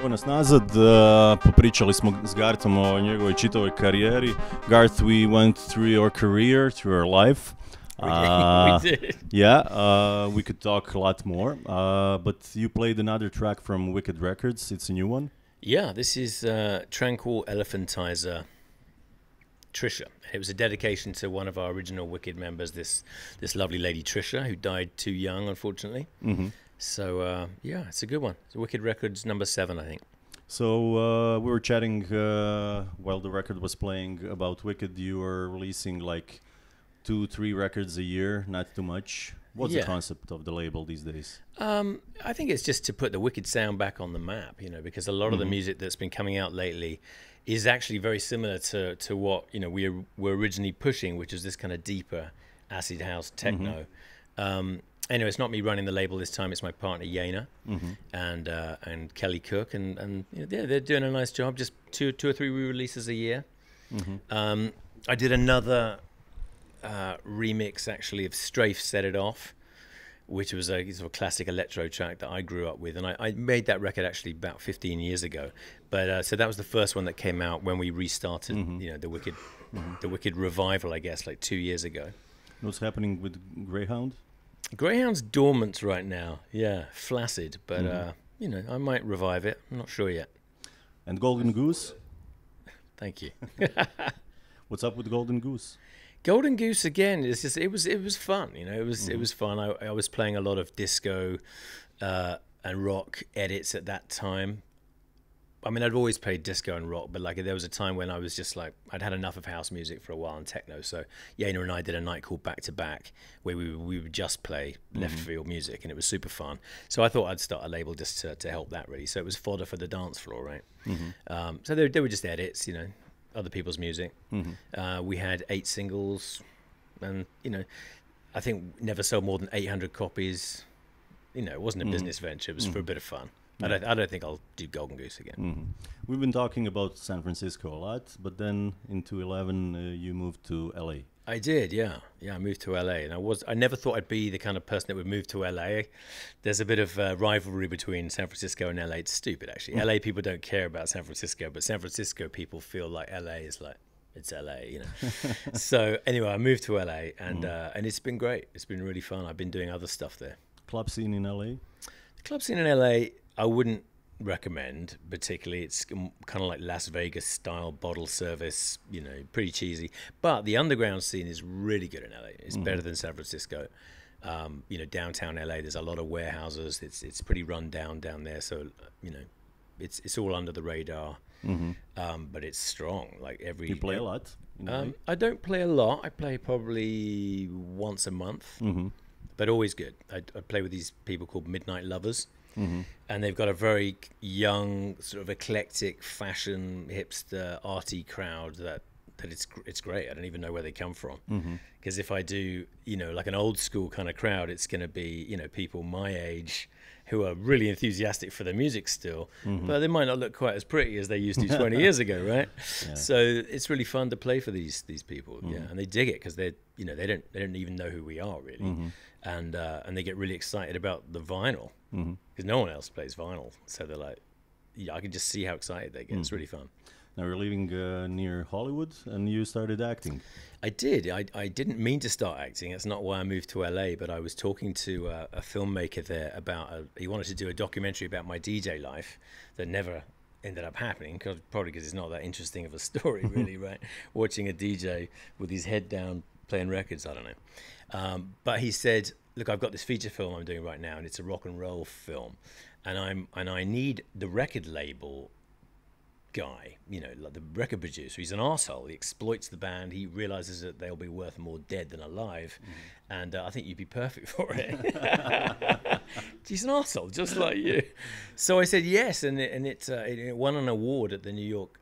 Evo nas nazad, popričali smo s Garthom o njegovoj čitavoj karijeri. Garth, we went through your career, through your life. We did. Yeah, we could talk a lot more, but you played another track from Wicked Records. It's a new one. Yeah, this is Tranquil Elephantizer Trisha. It was a dedication to one of our original Wicked members, this lovely lady Trisha, who died too young, unfortunately. Mm-hmm. So, yeah, it's a good one. It's Wicked Records number 7, I think. So we were chatting while the record was playing about Wicked. You were releasing like 2-3 records a year, not too much. What's the concept of the label these days? I think it's just to put the Wicked sound back on the map, you know, because a lot of the music that's been coming out lately is actually very similar to what, you know, we were originally pushing, which is this kind of deeper acid house techno. Anyway, it's not me running the label this time. It's my partner Yena and Kelly Cook, and you know, they're doing a nice job. Just two or three re-releases a year. I did another remix actually of Strafe Set It Off, which was a sort of classic electro track that I grew up with, and I made that record actually about 15 years ago. But so that was the first one that came out when we restarted, you know, the Wicked revival, I guess, like 2 years ago. What's happening with Greyhound? Greyhound's dormant right now, yeah, flaccid, but you know, I might revive it. I'm not sure yet. And Golden Goose? Thank you. What's up with Golden Goose? Golden Goose again. It's just it was fun, you know. It was fun. I was playing a lot of disco and rock edits at that time. I mean, I'd always played disco and rock, but like there was a time when I was just like I'd had enough of house music for a while and techno. So Yena and I did a night called Back to Back where we would just play left field music, and it was super fun. So I thought I'd start a label just to help that really. So it was fodder for the dance floor, right? So they were just edits, you know, other people's music. We had 8 singles, and you know, I think never sold more than 800 copies. You know, it wasn't a business venture; it was for a bit of fun. Yeah. I don't think I'll do Golden Goose again. We've been talking about San Francisco a lot, but then in 2011 you moved to LA. I did, yeah. I moved to LA, and I never thought I'd be the kind of person that would move to LA. There's a bit of rivalry between San Francisco and LA. It's stupid, actually. LA people don't care about San Francisco, but San Francisco people feel like LA is like, it's LA, you know. So anyway, I moved to LA, and it's been great. It's been really fun. I've been doing other stuff there. Club scene in LA? The club scene in LA, I wouldn't recommend particularly. It's kind of like Las Vegas style bottle service, you know, pretty cheesy. But the underground scene is really good in LA. It's better than San Francisco. You know, downtown LA, there's a lot of warehouses. It's pretty run down there. So you know, it's all under the radar. But it's strong. Like every. You play a lot? I don't play a lot. I play probably once a month. But always good. I play with these people called Midnight Lovers. And they've got a very young, sort of eclectic, fashion, hipster, arty crowd that it's great. I don't even know where they come from. Because if I do, you know, like an old school kind of crowd, it's going to be, you know, people my age who are really enthusiastic for their music still, but they might not look quite as pretty as they used to 20 years ago, right? Yeah. So it's really fun to play for these people, and they dig it because they don't even know who we are really, and they get really excited about the vinyl because no one else plays vinyl, so they're like, yeah, I can just see how excited they get. It's really fun. Now you're living near Hollywood, and you started acting. I did. I didn't mean to start acting. That's not why I moved to LA, but I was talking to a filmmaker there about, he wanted to do a documentary about my DJ life that never ended up happening, probably because it's not that interesting of a story, really, right? Watching a DJ with his head down playing records, I don't know. But he said, look, I've got this feature film I'm doing right now, and it's a rock and roll film, and I need the record label guy, you know, like the record producer. He's an arsehole. He exploits the band. He realizes that they'll be worth more dead than alive, and I think you'd be perfect for it. He's an arsehole, just like you. So I said yes, and it won an award at the New York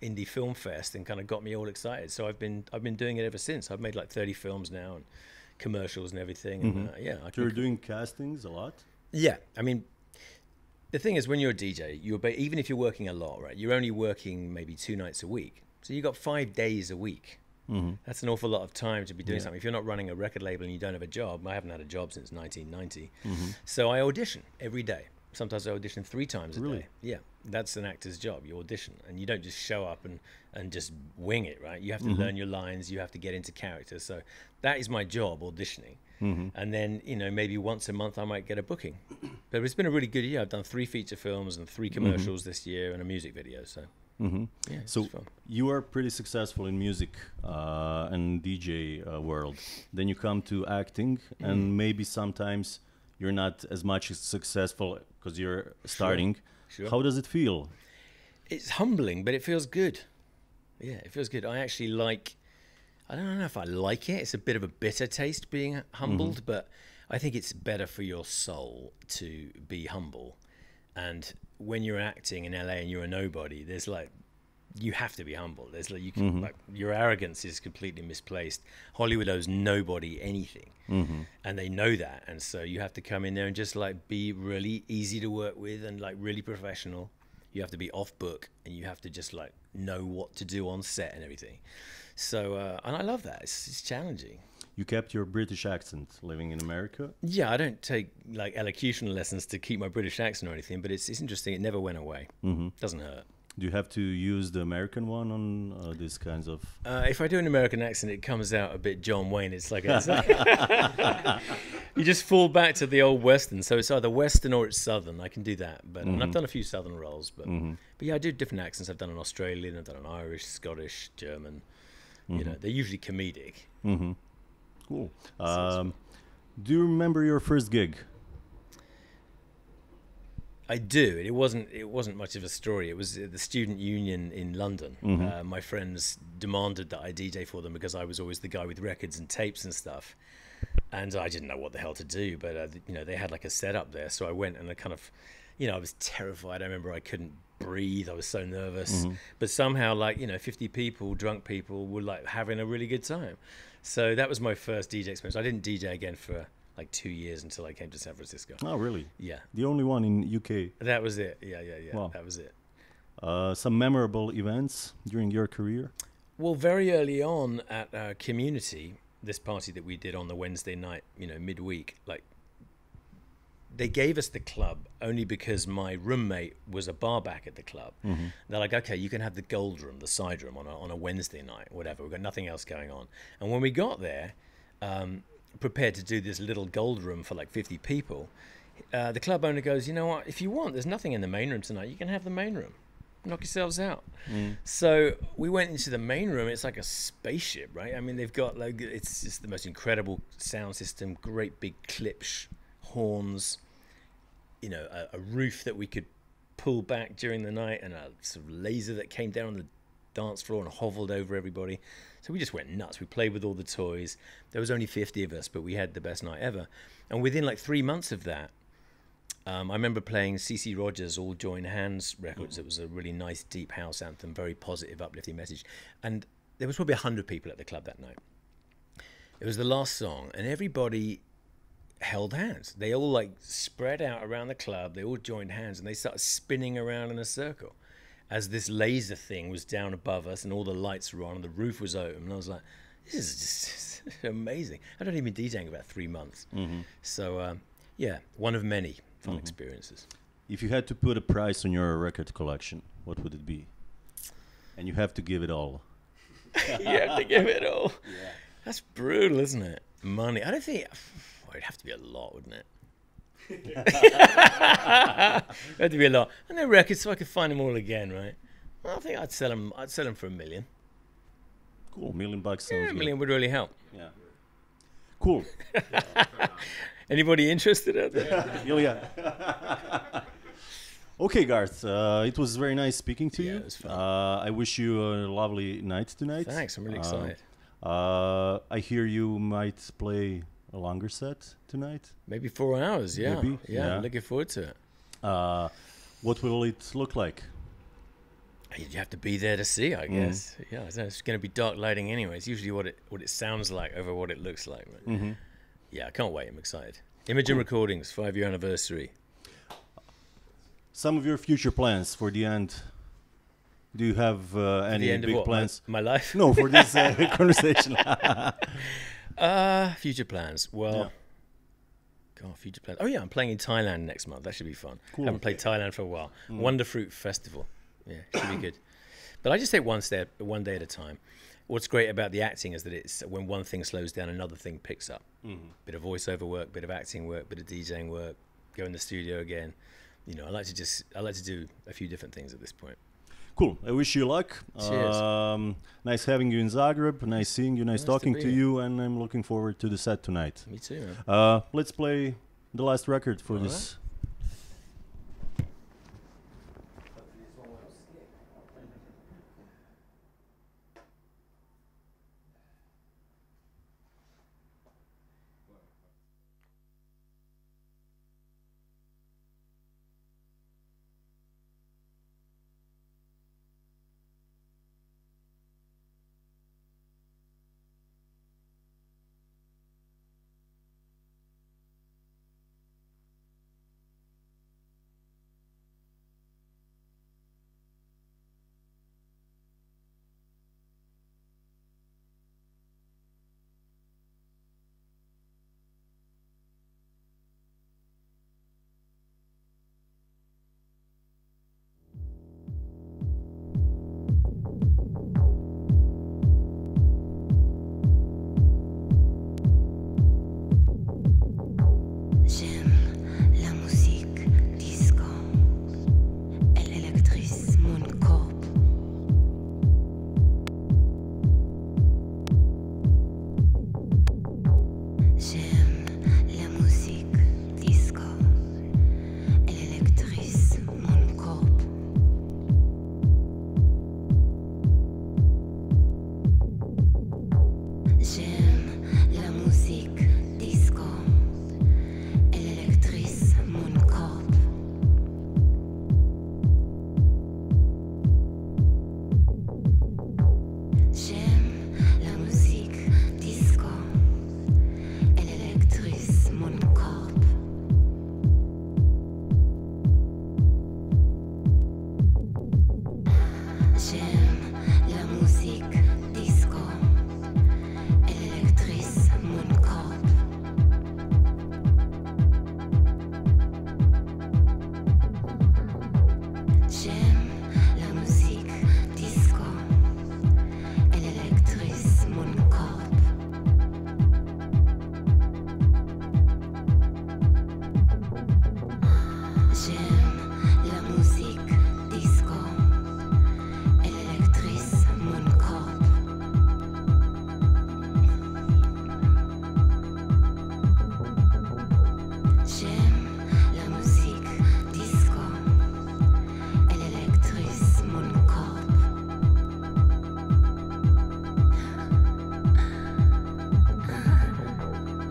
Indie Film Fest, and kind of got me all excited. So I've been doing it ever since. I've made like 30 films now, and commercials and everything. And So you're doing castings a lot? Yeah, I mean, the thing is, when you're a DJ, even if you're working a lot, right? You're only working maybe 2 nights a week, so you got 5 days a week. That's an awful lot of time to be doing something. If you're not running a record label and you don't have a job, I haven't had a job since 1990, so I audition every day. Sometimes I audition 3 times a Really? day. Yeah, that's an actor's job. You audition, and you don't just show up and just wing it, right? You have to learn your lines. You have to get into character. So that is my job, auditioning. And then, you know, maybe once a month I might get a booking. But it's been a really good year. I've done 3 feature films and 3 commercials this year and a music video. So yeah, So it's fun. you are pretty successful in music and DJ world. Then you come to acting, and maybe sometimes you're not as much successful because you're starting. Sure. How does it feel? It's humbling, but it feels good. Yeah, it feels good. I actually like, I don't know if I like it. It's a bit of a bitter taste being humbled, but I think it's better for your soul to be humble. And when you're acting in LA and you're a nobody, there's like, you have to be humble. There's like, you can, like, your arrogance is completely misplaced. Hollywood owes nobody anything, and they know that. And so you have to come in there and just like be really easy to work with and like really professional. You have to be off book, and you have to just like know what to do on set and everything. So, and I love that. It's challenging. You kept your British accent living in America? Yeah, I don't take like elocution lessons to keep my British accent or anything, but it's interesting. It never went away. Doesn't hurt. Do you have to use the American one on these kinds of... If I do an American accent, it comes out a bit John Wayne. It's like you just fall back to the old Western. So it's either Western or it's Southern. I can do that. But and I've done a few Southern roles. But yeah, I do different accents. I've done an Australian, I've done an Irish, Scottish, German. You know, they're usually comedic. Cool. Do you remember your first gig? I do. It wasn't much of a story. It was at the student union in London. My friends demanded that I DJ for them because I was always the guy with records and tapes and stuff, and I didn't know what the hell to do. But you know, they had like a setup there, so I went and I kind of, you know, I was terrified. I remember I couldn't breathe. I was so nervous. But somehow, like, you know, 50 people, drunk people, were like having a really good time. So that was my first DJ experience. I didn't DJ again for like 2 years until I came to San Francisco. Oh, really? Yeah. The only one in UK. That was it. Yeah. Wow. That was it. Some memorable events during your career? Well, very early on at Community, this party that we did on the Wednesday night, you know, midweek, like, they gave us the club only because my roommate was a bar back at the club. They're like, okay, you can have the gold room, the side room on a Wednesday night, whatever. We've got nothing else going on. And when we got there, prepared to do this little gold room for like 50 people, the club owner goes, you know what, if you want, there's nothing in the main room tonight, you can have the main room, knock yourselves out. So we went into the main room. It's like a spaceship, right? I mean, they've got like, it's just the most incredible sound system, great big clips, horns, you know, a roof that we could pull back during the night, and a sort of laser that came down on the dance floor and hovered over everybody. So we just went nuts. We played with all the toys. There was only 50 of us, but we had the best night ever. And within like 3 months of that, I remember playing CC Rogers' All Join Hands records. It was a really nice deep house anthem, very positive, uplifting message. And there was probably 100 people at the club that night. It was the last song, and everybody held hands. They all like spread out around the club. They all joined hands, and they started spinning around in a circle as this laser thing was down above us and all the lights were on and the roof was open. And I was like, this is just amazing. I'd only been DJing about 3 months. So yeah, one of many fun experiences. If you had to put a price on your record collection, what would it be? And you have to give it all. You have to give it all. Yeah. That's brutal, isn't it? Money. I don't think... it'd have to be a lot, wouldn't it? It'd have to be a lot. And they're records, so I could find them all again, right? Well, I think I'd sell them for $1 million. Cool, $1 million sounds $1 million would really help. Yeah. Cool. Anybody interested out there? Yeah. Okay, Garth. It was very nice speaking to you. It was fun. I wish you a lovely night tonight. Thanks, I'm really excited. I hear you might play a longer set tonight. Maybe 4 hours, yeah. Maybe, yeah. I'm looking forward to it. What will it look like? You have to be there to see, I guess. Yeah, it's going to be dark lighting anyway. It's usually what it sounds like over what it looks like. Right? Yeah, I can't wait. I'm excited. Imogen Recordings, 5-year anniversary. Some of your future plans for the end. Do you have any big plans? My life? No, for this conversation. Future plans. Well, God, future plans. Oh yeah, I'm playing in Thailand next month. That should be fun. Cool. Haven't played Thailand for a while. Wonder Fruit Festival. Yeah, should be good. But I just take one day at a time. What's great about the acting is that it's when one thing slows down, another thing picks up. Bit of voiceover work, bit of acting work, bit of DJing work. Go in the studio again. You know, I like to do a few different things at this point. Cool. I wish you luck. Cheers. Nice having you in Zagreb. Nice seeing you. Nice talking to you. And I'm looking forward to the set tonight. Me too, man. Let's play the last record for this.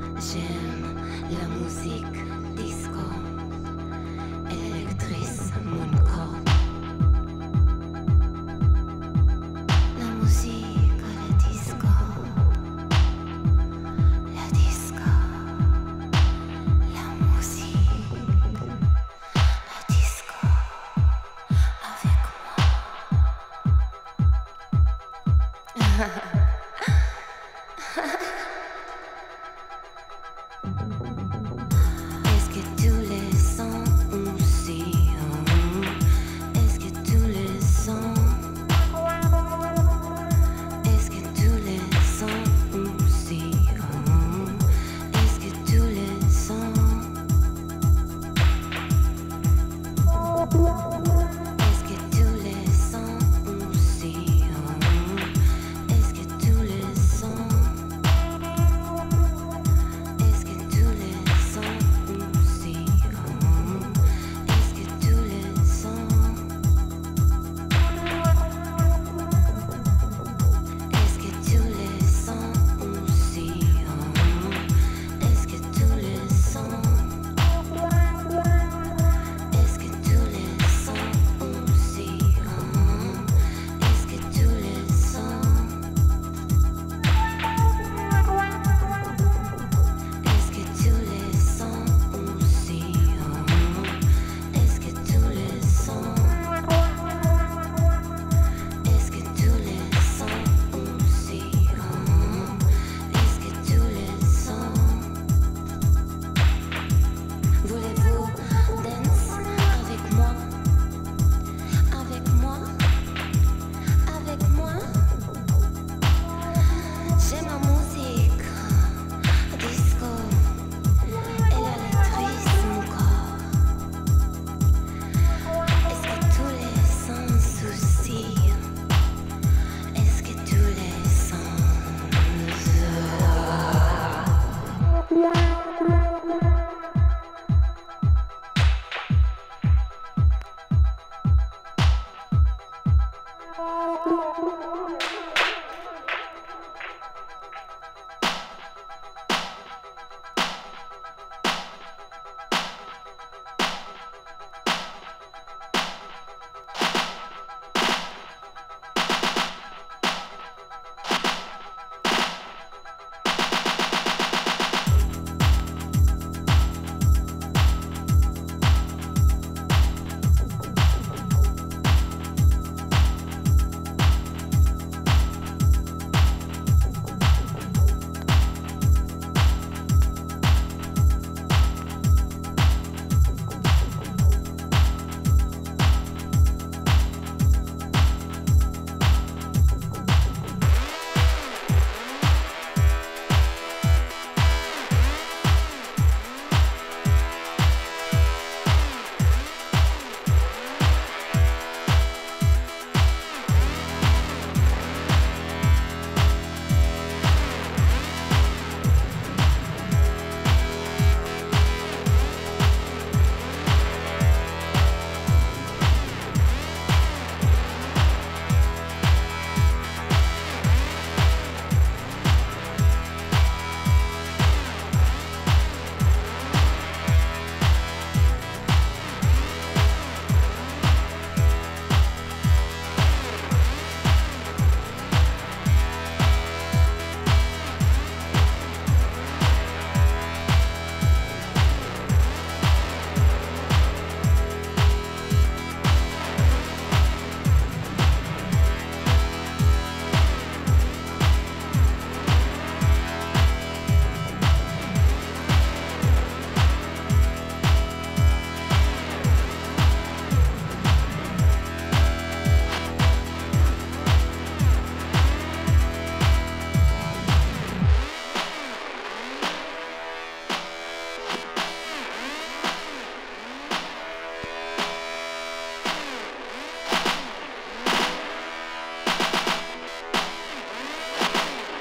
J'aime la musique